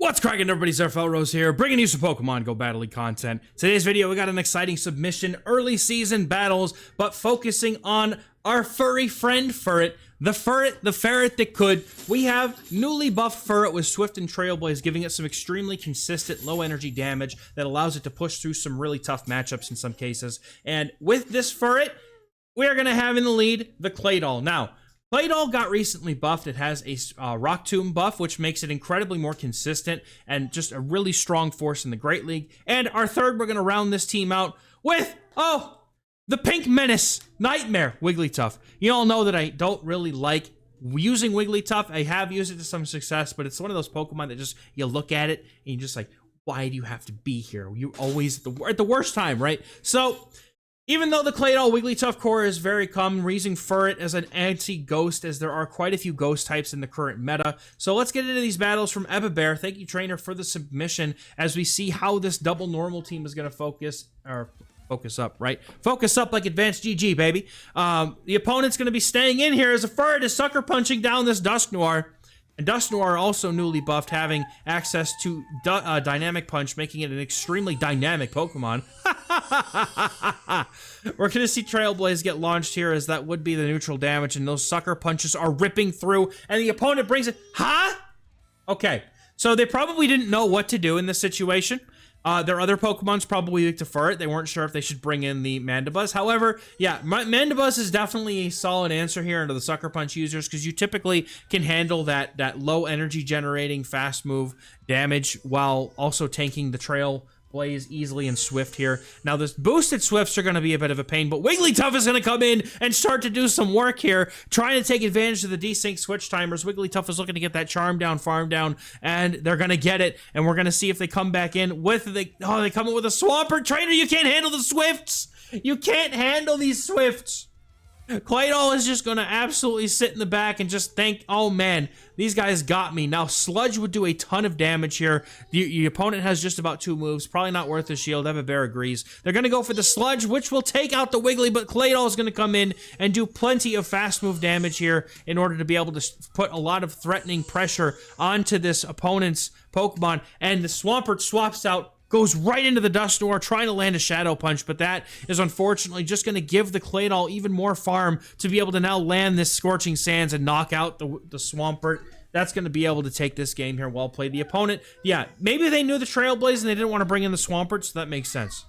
What's cracking, everybody? XehrFelrose here, bringing you some Pokemon GO Battle League content. Today's video, we got an exciting submission, early season battles, but focusing on our furry friend Furret, the ferret that could. We have newly buffed Furret with Swift and Trailblaze, giving it some extremely consistent low energy damage that allows it to push through some really tough matchups in some cases. And with this Furret, we are going to have in the lead the Claydol. Now, Claydol got recently buffed. It has a Rock Tomb buff, which makes it incredibly more consistent and just a really strong force in the Great League. And our third, we're going to round this team out with, the Pink Menace, Nightmare, Wigglytuff. You all know that I don't really like using Wigglytuff. I have used it to some success, but it's one of those Pokemon that just, you look at it and you're just like, why do you have to be here? You always at the worst time, right? So, even though the Claydol Wigglytuff core is very common, we're using Furret as an anti-ghost, as there are quite a few ghost types in the current meta. So let's get into these battles from Ebabear. Thank you, trainer, for the submission, as we see how this double normal team is going to focus up, right? Focus up like Advanced GG, baby. The opponent's going to be staying in here as a Furret is sucker punching down this Dusknoir. And Dusknoir also newly buffed, having access to Dynamic Punch, making it an extremely dynamic Pokemon. We're going to see Trailblaze get launched here, as that would be the neutral damage, and those sucker punches are ripping through, and the opponent brings it. Huh? Okay, so they probably didn't know what to do in this situation. Their other Pokemon's probably weak to Furret. They weren't sure if they should bring in the Mandibuzz. However, yeah, Mandibuzz is definitely a solid answer here into the Sucker Punch users, because you typically can handle that low energy generating fast move damage while also tanking the Trailblaze easily and Swift here. Now, this boosted Swifts are going to be a bit of a pain, but Wigglytuff is going to come in and start to do some work here, trying to take advantage of the desync switch timers. Wigglytuff is looking to get that Charm down, Farm down, and they're going to get it, and we're going to see if they come back in with they come in with a Swampert. Trainer, you can't handle the Swifts! You can't handle these Swifts! Claydol is just going to absolutely sit in the back and just think, oh man, these guys got me. Now, Sludge would do a ton of damage here. The opponent has just about 2 moves. Probably not worth the shield. Ebabear agrees. They're going to go for the Sludge, which will take out the Wiggly, but Claydol is going to come in and do plenty of fast move damage here in order to be able to put a lot of threatening pressure onto this opponent's Pokemon. And the Swampert swaps out, goes right into the Dusknoir, trying to land a Shadow Punch, but that is unfortunately just going to give the Claydol even more farm to be able to now land this Scorching Sands and knock out the Swampert. That's going to be able to take this game here. Well played. The opponent, yeah, maybe they knew the Trailblaze and they didn't want to bring in the Swampert, so that makes sense.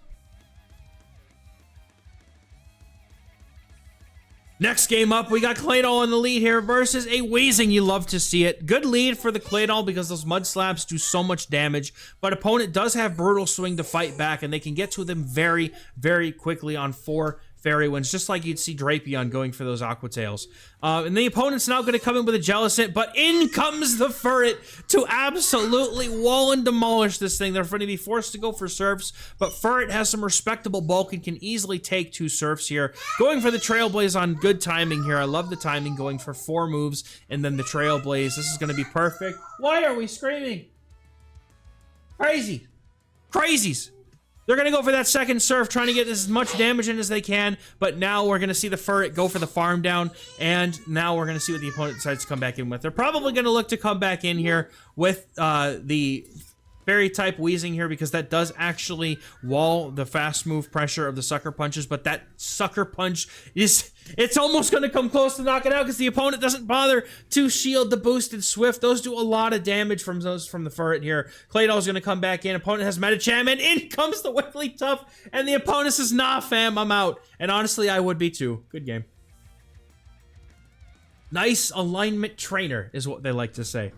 Next game up, we got Claydol in the lead here versus a Weezing. You love to see it. Good lead for the Claydol because those Mud Slaps do so much damage, but opponent does have Brutal Swing to fight back, and they can get to them very, very quickly on 4 Fairy Winds, just like you'd see Drapion going for those Aqua Tails. And the opponent's now going to come in with a Jellicent, but in comes the Furret to absolutely wall and demolish this thing. They're going to be forced to go for Surfs, but Furret has some respectable bulk and can easily take 2 Surfs here. Going for the Trailblaze on good timing here. I love the timing, going for 4 moves, and then the Trailblaze. This is going to be perfect. Why are we screaming? Crazy. Crazies. They're going to go for that second Surf, trying to get as much damage in as they can, but now we're going to see the Furret go for the farm down, and now we're going to see what the opponent decides to come back in with. They're probably going to look to come back in here with the Fairy type Weezing here, because that does actually wall the fast move pressure of the Sucker Punches, but that Sucker Punch it's almost going to come close to knock it out because the opponent doesn't bother to shield the boosted Swift. Those do a lot of damage from the Furret here. Claydol is going to come back in. Opponent has Medicham, and in comes the Wigglytuff, and the opponent says, nah, fam, I'm out. And honestly, I would be too. Good game. Nice alignment, trainer, is what they like to say.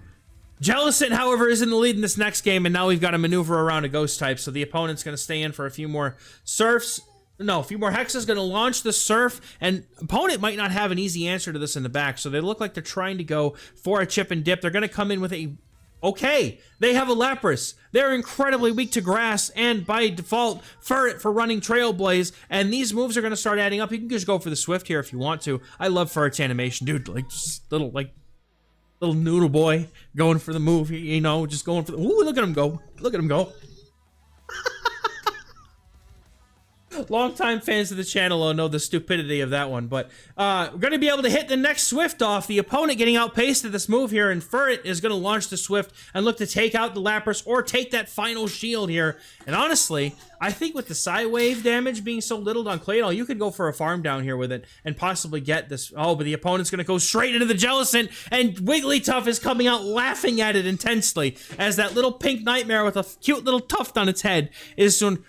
Jellicent, however, is in the lead in this next game, and now we've got to maneuver around a Ghost type, so the opponent's going to stay in for a few more Surfs. No, a few more Hexes, going to launch the Surf, and opponent might not have an easy answer to this in the back, so they look like they're trying to go for a Chip and Dip. They're going to come in with a... Okay, they have a Lapras. They're incredibly weak to Grass, and by default, Furret for running Trailblaze, and these moves are going to start adding up. You can just go for the Swift here if you want to. I love Furret's animation, dude. Like, just little noodle boy going for the move, you know, just going for the... Ooh, look at him go. Look at him go. Longtime fans of the channel will know the stupidity of that one, but we're going to be able to hit the next Swift off. The opponent getting outpaced at this move here, and Furret is going to launch the Swift and look to take out the Lapras or take that final shield here. And honestly, I think with the Psy-Wave damage being so little on Claydol, you could go for a farm down here with it and possibly get this. Oh, but the opponent's going to go straight into the Jellicent, and Wigglytuff is coming out laughing at it intensely as that little pink nightmare with a cute little tuft on its head is soon.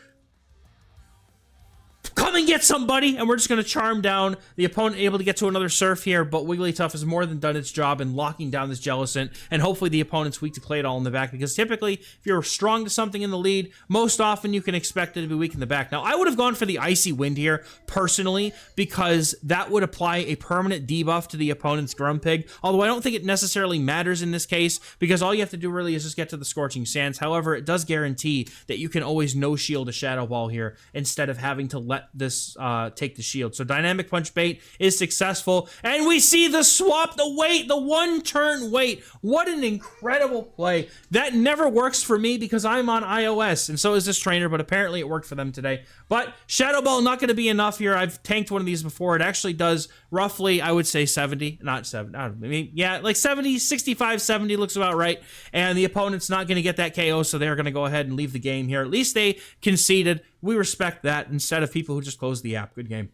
Come and get somebody, and we're just going to charm down. The opponent able to get to another Surf here, but Wigglytuff has more than done its job in locking down this Jellicent, and hopefully the opponent's weak to Claydol in the back, because typically, if you're strong to something in the lead, most often you can expect it to be weak in the back. Now, I would have gone for the Icy Wind here, personally, because that would apply a permanent debuff to the opponent's Grumpig, although I don't think it necessarily matters in this case, because all you have to do really is just get to the Scorching Sands. However, it does guarantee that you can always no-shield a Shadow Ball here, instead of having to let this take the shield. So Dynamic Punch bait is successful, and we see the swap, the wait, the one-turn wait. What an incredible play. That never works for me because I'm on iOS, and so is this trainer, but apparently it worked for them today. But Shadow Ball not going to be enough here. I've tanked one of these before. It actually does roughly, I would say 70, not 70, I don't know, I mean, yeah, like 70, 65, 70 looks about right, and the opponent's not going to get that KO, so they're going to go ahead and leave the game here. At least they conceded. We respect that instead of people who just close the app. Good game.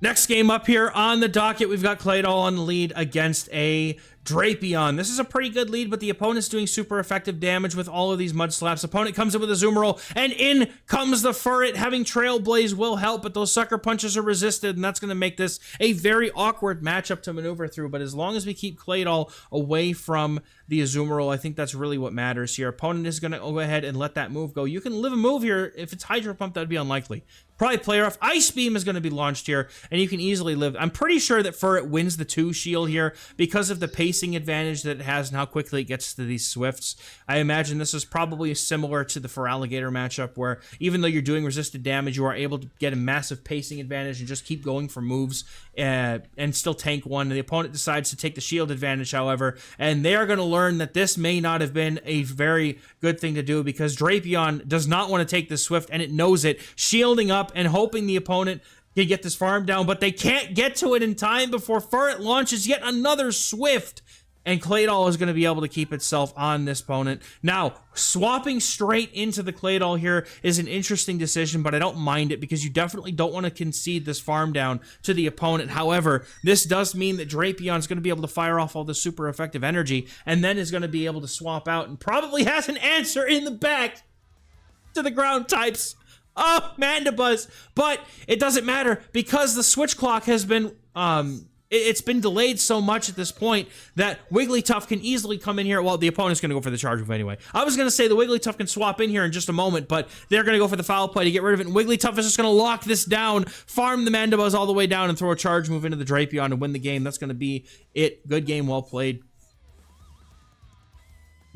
Next game up here on the docket, we've got Claydol on the lead against a Drapion. This is a pretty good lead, but the opponent's doing super effective damage with all of these Mud Slaps. Opponent comes in with a Azumarill, and in comes the Furret. Having Trailblaze will help, but those Sucker Punches are resisted, and that's going to make this a very awkward matchup to maneuver through. But as long as we keep Claydol away from the Azumarill, I think that's really what matters here. Opponent is going to go ahead and let that move go. You can live a move here. If it's Hydro Pump, that would be unlikely. Probably Player Off. Ice Beam is going to be launched here, and you can easily live. I'm pretty sure that Furret wins the 2 shield here because of the pacing advantage that it has and how quickly it gets to these Swifts. I imagine this is probably similar to the Feraligatr matchup, where even though you're doing resisted damage, you are able to get a massive pacing advantage and just keep going for moves and still tank one. The opponent decides to take the shield advantage, however, and they are going to learn that this may not have been a very good thing to do because Drapion does not want to take this Swift, and it knows it, shielding up and hoping the opponent can get this farm down, but they can't get to it in time before Furret launches yet another Swift, and Claydol is going to be able to keep itself on this opponent. Now, swapping straight into the Claydol here is an interesting decision, but I don't mind it because you definitely don't want to concede this farm down to the opponent. However, this does mean that Drapion is going to be able to fire off all the super effective energy, and then is going to be able to swap out and probably has an answer in the back to the ground types. Oh, Mandibuzz. But it doesn't matter because the switch clock has been, it's been delayed so much at this point that Wigglytuff can easily come in here. Well, the opponent's going to go for the charge move anyway. I was going to say the Wigglytuff can swap in here in just a moment, but they're going to go for the foul play to get rid of it. And Wigglytuff is just going to lock this down, farm the Mandibuzz all the way down, and throw a charge move into the Drapion to win the game. That's going to be it. Good game, well played.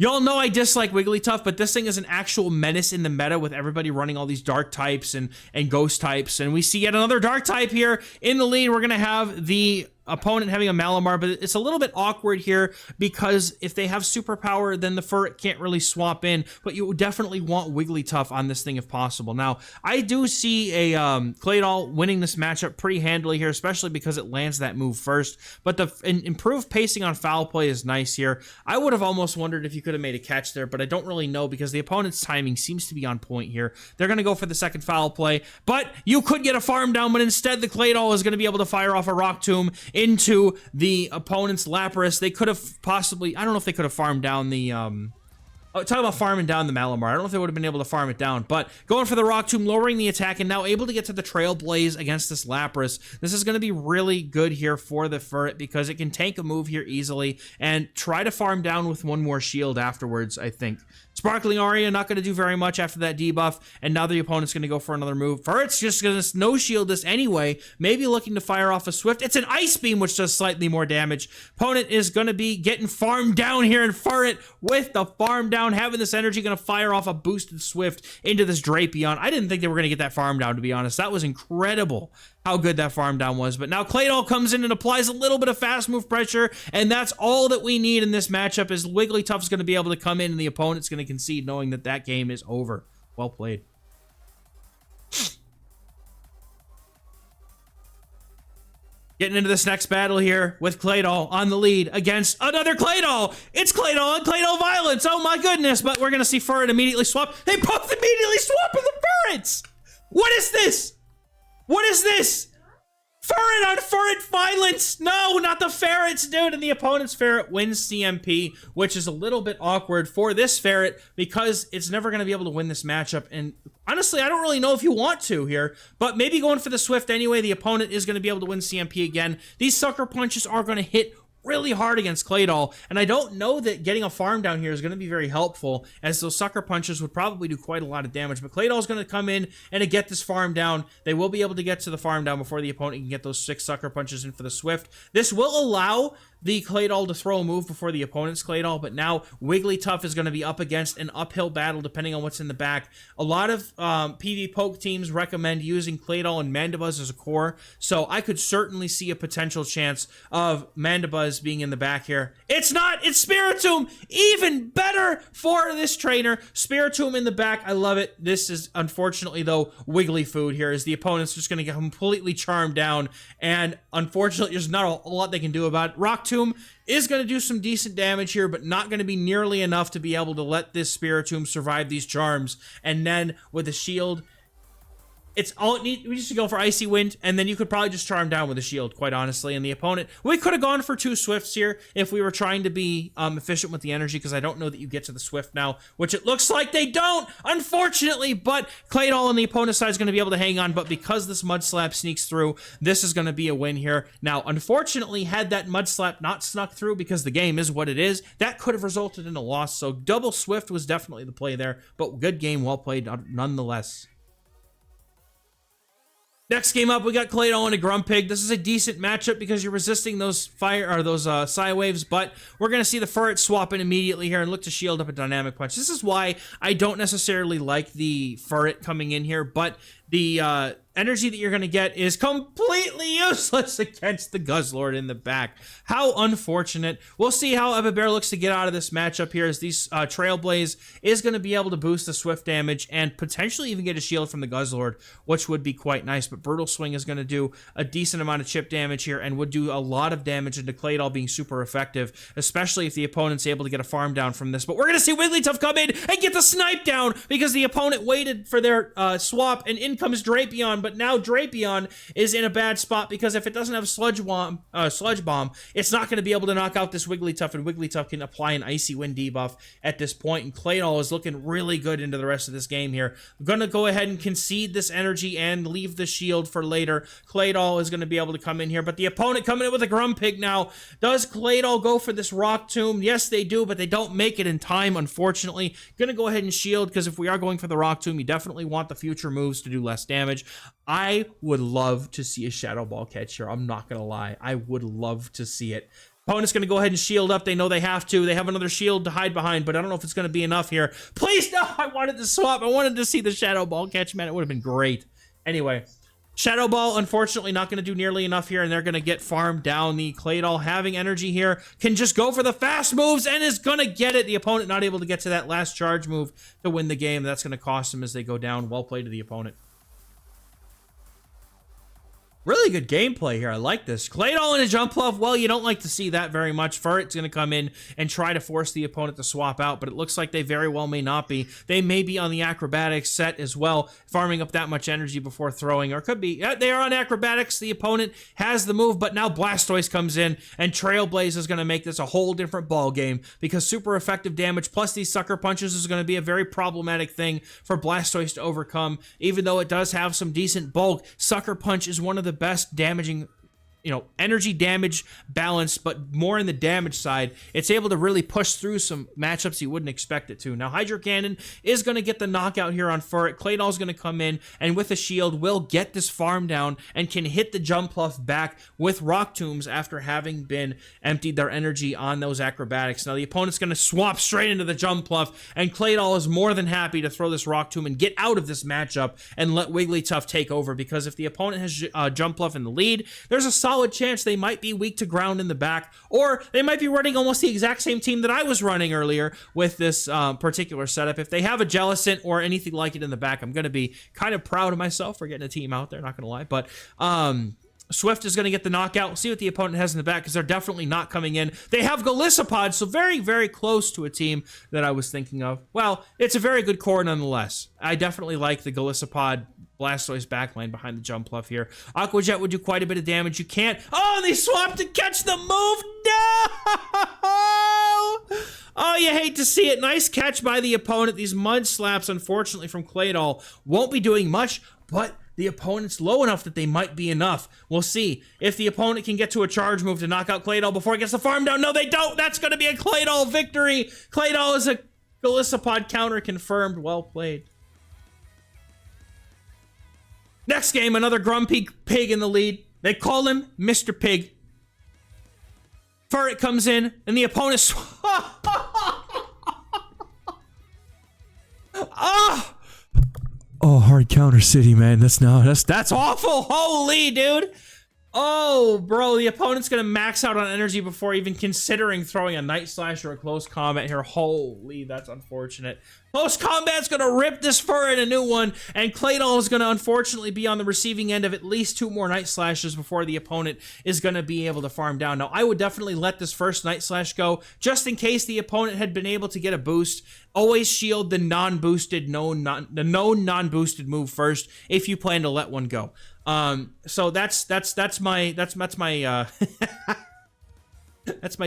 Y'all know I dislike Wigglytuff, but this thing is an actual menace in the meta with everybody running all these dark types and ghost types. And we see yet another dark type here in the lead. We're going to have the opponent having a Malamar, but it's a little bit awkward here because if they have superpower, then the Furret can't really swap in, but you definitely want Wigglytuff on this thing if possible. Now, I do see a Claydol winning this matchup pretty handily here, especially because it lands that move first, but the improved pacing on foul play is nice here. I would have almost wondered if you could have made a catch there, but I don't really know because the opponent's timing seems to be on point here. They're going to go for the second foul play, but you could get a farm down, but instead the Claydol is going to be able to fire off a Rock Tomb into the opponent's Lapras. They could have possibly, I don't know if they could have farmed down the, talk about farming down the Malamar. I don't know if they would have been able to farm it down, but going for the Rock Tomb, lowering the attack, and now able to get to the Trailblaze against this Lapras. This is going to be really good here for the Furret because it can tank a move here easily and try to farm down with one more shield afterwards, I think. Sparkling Aria, not going to do very much after that debuff, and now the opponent's going to go for another move. Furret's just going to no-shield this anyway, maybe looking to fire off a Swift. It's an Ice Beam, which does slightly more damage. Opponent is going to be getting farmed down here, and Furret with the farm down. down, having this energy, going to fire off a boosted Swift into this Drapion. I didn't think they were going to get that farm down, to be honest. That was incredible how good that farm down was. But now Claydol comes in and applies a little bit of fast move pressure, and that's all that we need in this matchup is Wigglytuff's going to be able to come in and the opponent's going to concede knowing that that game is over. Well played. Getting into this next battle here with Claydol on the lead against another Claydol. It's Claydol and Claydol Violence. Oh my goodness. But we're going to see Furret immediately swap. They both immediately swap in the Furrets. What is this? What is this? Furret on Furret Violence. No, not the Ferrets, dude. And the opponent's Ferret wins CMP, which is a little bit awkward for this Ferret because it's never going to be able to win this matchup. And honestly, I don't really know if you want to here, but maybe going for the Swift anyway. The opponent is going to be able to win CMP again. These sucker punches are going to hit really hard against Claydol, and I don't know that getting a farm down here is going to be very helpful, as those sucker punches would probably do quite a lot of damage. But Claydol's going to come in and to get this farm down. They will be able to get to the farm down before the opponent can get those 6 sucker punches in for the Swift. This will allow the Claydol to throw a move before the opponent's Claydol, but now Wigglytuff is going to be up against an uphill battle depending on what's in the back. A lot of PV Poke teams recommend using Claydol and Mandibuzz as a core, so I could certainly see a potential chance of Mandibuzz being in the back here. It's not! It's Spiritomb! Even better for this trainer. Spiritomb in the back. I love it. This is, unfortunately, though, Wiggly food here, as the opponent's just going to get completely charmed down, and unfortunately, there's not a lot they can do about it. Rock Tomb is going to do some decent damage here, but not going to be nearly enough to be able to let this Spiritomb survive these charms. And then with the shield, it's all it needs. We just go for Icy Wind, and then you could probably just charm down with a shield, quite honestly. And the opponent, we could have gone for 2 Swifts here if we were trying to be efficient with the energy, because I don't know that you get to the Swift now, which it looks like they don't, unfortunately. But Claydol on the opponent's side is going to be able to hang on, but because this Mud Slap sneaks through, this is going to be a win here. Now, unfortunately, had that Mud Slap not snuck through, because the game is what it is, that could have resulted in a loss. So double Swift was definitely the play there, but good game, well played nonetheless. Next game up, we got Claydol and a Grumpig. This is a decent matchup because you're resisting those fire or those Psy Waves, but we're going to see the Furret swap in immediately here and look to shield up a Dynamic Punch. This is why I don't necessarily like the Furret coming in here, but the energy that you're going to get is completely useless against the Guzzlord in the back. How unfortunate. We'll see how Evabear looks to get out of this matchup here, as these Trailblaze is going to be able to boost the Swift damage and potentially even get a shield from the Guzzlord, which would be quite nice. But Brutal Swing is going to do a decent amount of chip damage here and would do a lot of damage into Claydol being super effective, especially if the opponent's able to get a farm down from this. But we're going to see Wigglytuff come in and get the snipe down because the opponent waited for their swap, and in comes Drapion. But now Drapion is in a bad spot because if it doesn't have Sludge Bomb, it's not going to be able to knock out this Wigglytuff, and Wigglytuff can apply an Icy Wind debuff at this point, and Claydol is looking really good into the rest of this game here. I'm going to go ahead and concede this energy and leave the shield for later. Claydol is going to be able to come in here, but the opponent coming in with a Grumpig now. Does Claydol go for this Rock Tomb? Yes, they do, but they don't make it in time, unfortunately. Going to go ahead and shield, because if we are going for the Rock Tomb, you definitely want the future moves to do less damage. I would love to see a Shadow Ball catch here. I'm not going to lie. I would love to see it. Opponent's going to go ahead and shield up. They know they have to. They have another shield to hide behind, but I don't know if it's going to be enough here. Please, no! I wanted to swap. I wanted to see the Shadow Ball catch, man. It would have been great. Anyway, Shadow Ball, unfortunately, not going to do nearly enough here, and they're going to get farmed down. The Claydol, having energy here, can just go for the fast moves and is going to get it. The opponent not able to get to that last charge move to win the game. That's going to cost them as they go down. Well played to the opponent. Really good gameplay here. I like this. Claydol in a jump love. Well, you don't like to see that very much. Furret's going to come in and try to force the opponent to swap out, but it looks like they very well may not be. They may be on the acrobatics set as well, farming up that much energy before throwing, or could be. Yeah, they are on acrobatics. The opponent has the move, but now Blastoise comes in, and Trailblaze is going to make this a whole different ball game, because super effective damage plus these sucker punches is going to be a very problematic thing for Blastoise to overcome. Even though it does have some decent bulk, sucker punch is one of the best damaging energy damage balance, but more in the damage side. It's able to really push through some matchups you wouldn't expect it to. Now, Hydro Cannon is going to get the knockout here on Furret. Claydol's going to come in, and with a shield, will get this farm down and can hit the Jumpluff back with Rock Tombs after having been emptied their energy on those acrobatics. Now, the opponent's going to swap straight into the Jumpluff, and Claydol is more than happy to throw this Rock Tomb and get out of this matchup and let Wigglytuff take over, because if the opponent has Jumpluff in the lead, there's a solid chance they might be weak to ground in the back, or they might be running almost the exact same team that I was running earlier with this particular setup. If they have a Jellicent or anything like it in the back, I'm going to be kind of proud of myself for getting a team out there, not going to lie. But Swift is going to get the knockout. We'll see what the opponent has in the back, because they're definitely not coming in. They have Golisopod, so very, very close to a team that I was thinking of. Well, it's a very good core nonetheless. I definitely like the Golisopod Blastoise backline behind the Jumpluff here. Aqua Jet would do quite a bit of damage. You can't... Oh, they swapped to catch the move! No! Oh, you hate to see it. Nice catch by the opponent. These Mud Slaps, unfortunately, from Claydol won't be doing much, but the opponent's low enough that they might be enough. We'll see if the opponent can get to a charge move to knock out Claydol before he gets the farm down. No, they don't. That's going to be a Claydol victory. Claydol is a Golisopod counter confirmed. Well played. Next game, another Grumpy Pig in the lead. They call him Mr. Pig. Furret comes in, and the opponent... Oh, hard counter city, man. That's awful. Holy, dude. Oh, bro, the opponent's gonna max out on energy before even considering throwing a Night Slash or a Close Combat here. Holy, that's unfortunate. Close Combat's gonna rip this Furret a new one, and Claydol is gonna unfortunately be on the receiving end of at least 2 more Night Slashes before the opponent is gonna be able to farm down. Now, I would definitely let this first Night Slash go, just in case the opponent had been able to get a boost. Always shield the non-boosted, non-boosted move first if you plan to let one go. So that's my that's my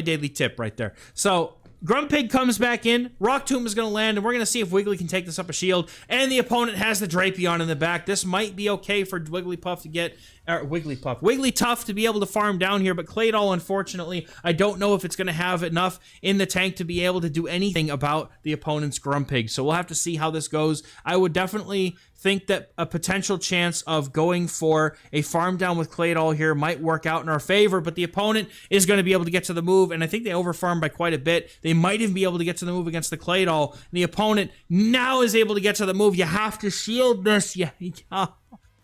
daily tip right there. So Grumpig comes back in, Rock Tomb is going to land, and we're going to see if Wiggly can take this up a shield, and the opponent has the Drapion in the back. This might be okay for Wigglytuff to get, Wigglytuff to be able to farm down here, but Claydol, unfortunately, I don't know if it's going to have enough in the tank to be able to do anything about the opponent's Grumpig, so we'll have to see how this goes. I would definitely think that a potential chance of going for a farm down with Claydol here might work out in our favor, but the opponent is going to be able to get to the move, and I think they overfarmed by quite a bit. They might even be able to get to the move against the Claydol, and the opponent now is able to get to the move. You have to shield this. Yeah.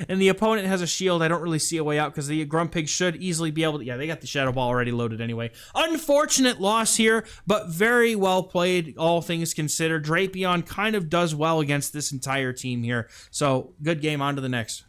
And the opponent has a shield. I don't really see a way out because the Grumpig should easily be able to... Yeah, they got the Shadow Ball already loaded anyway. Unfortunate loss here, but very well played, all things considered. Drapion kind of does well against this entire team here. So, good game. On to the next.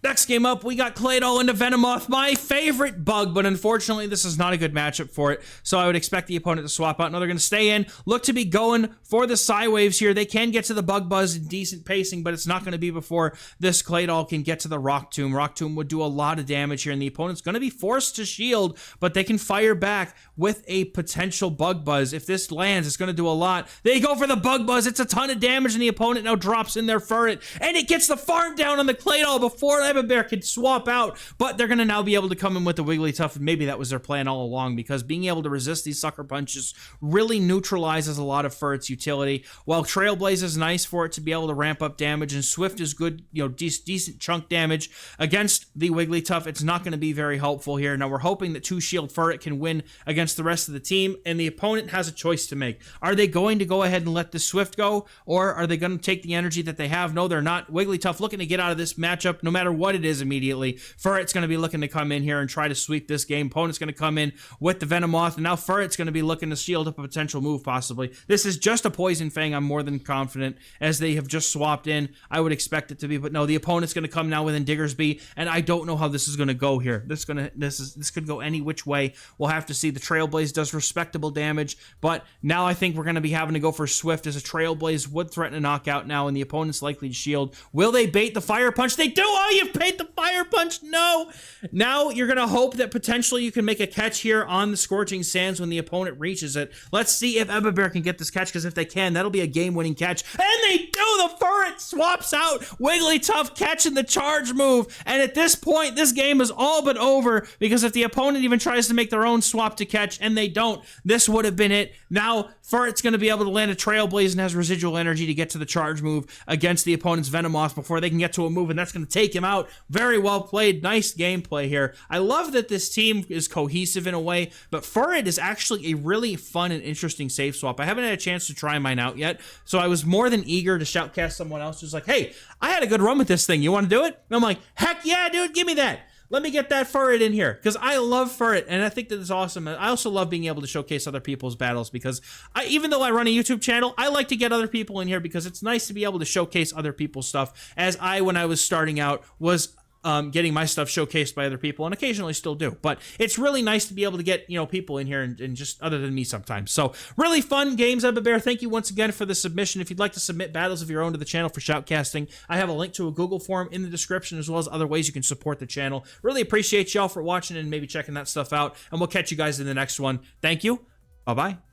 Next game up, we got Claydol into Venomoth, my favorite bug, but unfortunately, this is not a good matchup for it, so I would expect the opponent to swap out. Now they're going to stay in, look to be going for the Psywaves here. They can get to the Bug Buzz in decent pacing, but it's not going to be before this Claydol can get to the Rock Tomb. Rock Tomb would do a lot of damage here, and the opponent's going to be forced to shield, but they can fire back with a potential Bug Buzz. If this lands, it's going to do a lot. They go for the Bug Buzz. It's a ton of damage, and the opponent now drops in their Furret, and it gets the farm down on the Claydol before Bear could swap out, but they're going to now be able to come in with the Wigglytuff, and maybe that was their plan all along, because being able to resist these sucker punches really neutralizes a lot of Furret's utility. While Trailblaze is nice for it to be able to ramp up damage, and Swift is good, decent chunk damage against the Wigglytuff, it's not going to be very helpful here. Now we're hoping that 2-Shield Furret can win against the rest of the team, and the opponent has a choice to make. Are they going to go ahead and let the Swift go, or are they going to take the energy that they have? No, they're not. Wigglytuff looking to get out of this matchup no matter what it is immediately. Furret's going to be looking to come in here and try to sweep this game. Opponent's going to come in with the Venomoth, and now Furret's going to be looking to shield up a potential move, possibly. This is just a Poison Fang, I'm more than confident, as they have just swapped in. I would expect it to be, but no, the opponent's going to come now with Diggersby, and I don't know how this is going to go here. This could go any which way. We'll have to see. The Trailblaze does respectable damage, but now I think we're going to be having to go for Swift, as a Trailblaze would threaten a knockout now, and the opponent's likely to shield. Will they bait the Fire Punch? They do! Oh, you paid the fire punch. No. Now you're going to hope that potentially you can make a catch here on the Scorching Sands when the opponent reaches it. Let's see if Ebabear can get this catch, because if they can, that'll be a game-winning catch. And they do! The Furret swaps out Wigglytuff catching the charge move. And at this point, this game is all but over, because if the opponent even tries to make their own swap to catch, and they don't, this would have been it. Now, Furret's going to be able to land a Trailblaze and has residual energy to get to the charge move against the opponent's Venomoth before they can get to a move, and that's going to take him out. Very well played. Nice gameplay here. I love that this team is cohesive in a way, but Furret is actually a really fun and interesting save swap. I haven't had a chance to try mine out yet, so I was more than eager to shoutcast someone else who's like, hey, I had a good run with this thing. You want to do it? And I'm like, heck yeah, dude, give me that. Let me get that Furret in here, because I love Furret, and I think that it's awesome. I also love being able to showcase other people's battles, because even though I run a YouTube channel, I like to get other people in here, because it's nice to be able to showcase other people's stuff, as when I was starting out, was getting my stuff showcased by other people, and occasionally still do. But it's really nice to be able to get, people in here and just other than me sometimes. So really fun games, Ebabear. Thank you once again for the submission. If you'd like to submit battles of your own to the channel for Shoutcasting, I have a link to a Google form in the description, as well as other ways you can support the channel. Really appreciate y'all for watching and maybe checking that stuff out, and we'll catch you guys in the next one. Thank you. Bye-bye.